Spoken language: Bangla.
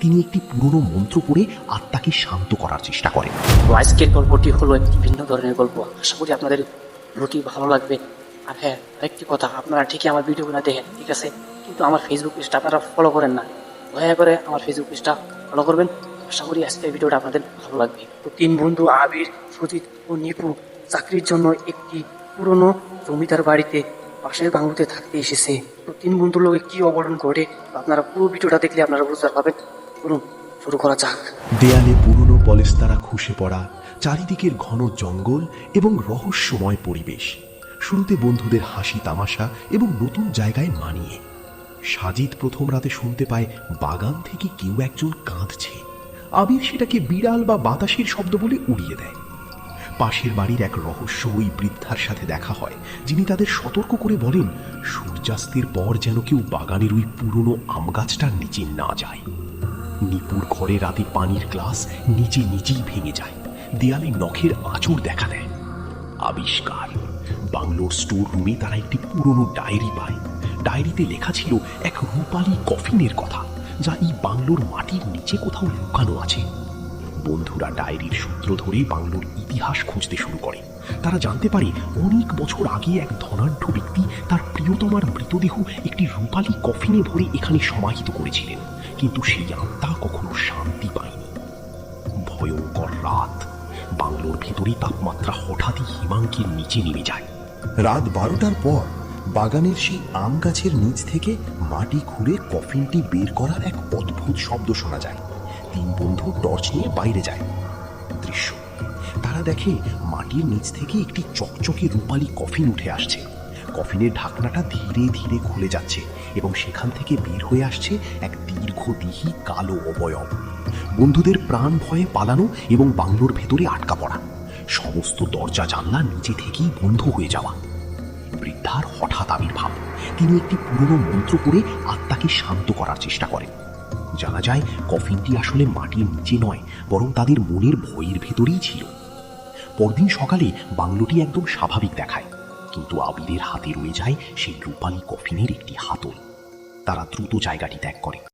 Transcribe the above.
তিনি একটি পুরনো মন্ত্র পড়ে আত্মাকে শান্ত করার চেষ্টা করেন। তো আজকের গল্পটি হলো একটি ভিন্ন ধরনের গল্প। আশা করি আপনাদের ভিডিওটি ভালো লাগবে। আর হ্যাঁ, আরেকটি কথা, আপনারা ঠিকই আমার ভিডিওগুলো দেখেন, ঠিক আছে, কিন্তু আমার ফেসবুক পেজটা আপনারা ফলো করেন না। দয়া করে আমার ফেসবুক পেজটা ফলো করবেন। আশা করি আজকের ভিডিওটা আপনাদের ভালো লাগবে। তো তিন বন্ধু আবির, সুজিত ও নিপু চাকরির জন্য একটি পুরনো জমিদার বাড়িতে পাশের বাংলোতে থাকতে এসেছে। তো তিন বন্ধুর লোকে কি অঘটন ঘটে আপনারা পুরো ভিডিওটা দেখলে আপনারা বুঝতে পারবেন। চলুন শুরু করা যাক। দেয়ালে পুরনো পলেস্তারা খসে পড়া, চারিদিকের ঘন জঙ্গল এবং রহস্যময় পরিবেশ। শুরুতে বন্ধুদের হাসি তামাশা এবং নতুন জায়গায় মানিয়ে। সাজিদ প্রথম রাতে শুনতে পায় বাগান থেকে কেউ একজন কাঁদছে। আবির সেটাকে বিড়াল বা বাতাসের শব্দ বলে উড়িয়ে দেয়। পাশের বাড়ির এক রহস্যময়ী বৃদ্ধার সাথে দেখা হয়, যিনি তাদের সতর্ক করে বলেন সূর্যাস্তের পর যেন কেউ বাগানের ওই পুরনো আম গাছটার নিচে না যায়। নিপুর ঘরে রাতে পানির গ্লাস নিচে নিচেই ভেঙে যায়, দেয়ালে নখের আঁচড় দেখা দেয়। আবিষ্কার, বাংলোর স্টোর রুমে তারা একটি পুরনো ডায়েরি পায়। ডায়েরিতে লেখা ছিল এক রূপালী কফিনের কথা, যা এই বাংলোর মাটির নিচে কোথাও লুকানো আছে। বন্ধুরা ডায়েরির সূত্র ধরে বাংলোর ইতিহাস খুঁজতে শুরু করে। তারা জানতে পারে অনেক বছর আগে এক ধনাঢ্য ব্যক্তি তার প্রিয়তমার মৃতদেহ একটি রূপালী কফিনে ভরে এখানে সমাহিত করেছিলেন, কিন্তু সেই আত্মা কখনো শান্তি পায়নি। ভয়ঙ্কর রাত, বাংলোর ভেতরে তাপমাত্রা হঠাৎই হিমাঙ্কের নিচে নেমে যায়। রাত 12টার পর বাগানের সেই আম গাছের নিচ থেকে মাটি খুঁড়ে কফিনটি বের করার এক অদ্ভুত শব্দ শোনা যায়। তিন বন্ধু টর্চ নিয়ে বাইরে যায়। দৃশ্য, তারা দেখে মাটির নিচ থেকে একটি চকচকে রূপালী কফিন উঠে আসছে। কফিনের ঢাকনাটা ধীরে ধীরে খুলে যাচ্ছে এবং সেখান থেকে বের হয়ে আসছে এক দীর্ঘদেহী কালো অবয়ব। বন্ধুদের প্রাণ ভয়ে পালানো এবং বাংলোর ভেতরে আটকা পড়া, সমস্ত দরজা জানলা নিজে থেকেই বন্ধ হয়ে যাওয়া। বৃদ্ধার হঠাৎ আবির্ভাব, তিনি একটি পুরনো মন্ত্র পড়ে আত্মাকে শান্ত করার চেষ্টা করেন। জানা যায় কফিনটি আসলে মাটির নিচে নয়, বরং তাদের মনের ভয়ের ভেতরেই ছিল। পরদিন সকালে বাংলোটি একদম স্বাভাবিক দেখায়, কিন্তু আবিরের হাতে রয়ে যায় সেই রূপালী কফিনের একটি হাতল। তারা দ্রুত জায়গাটি ত্যাগ করে।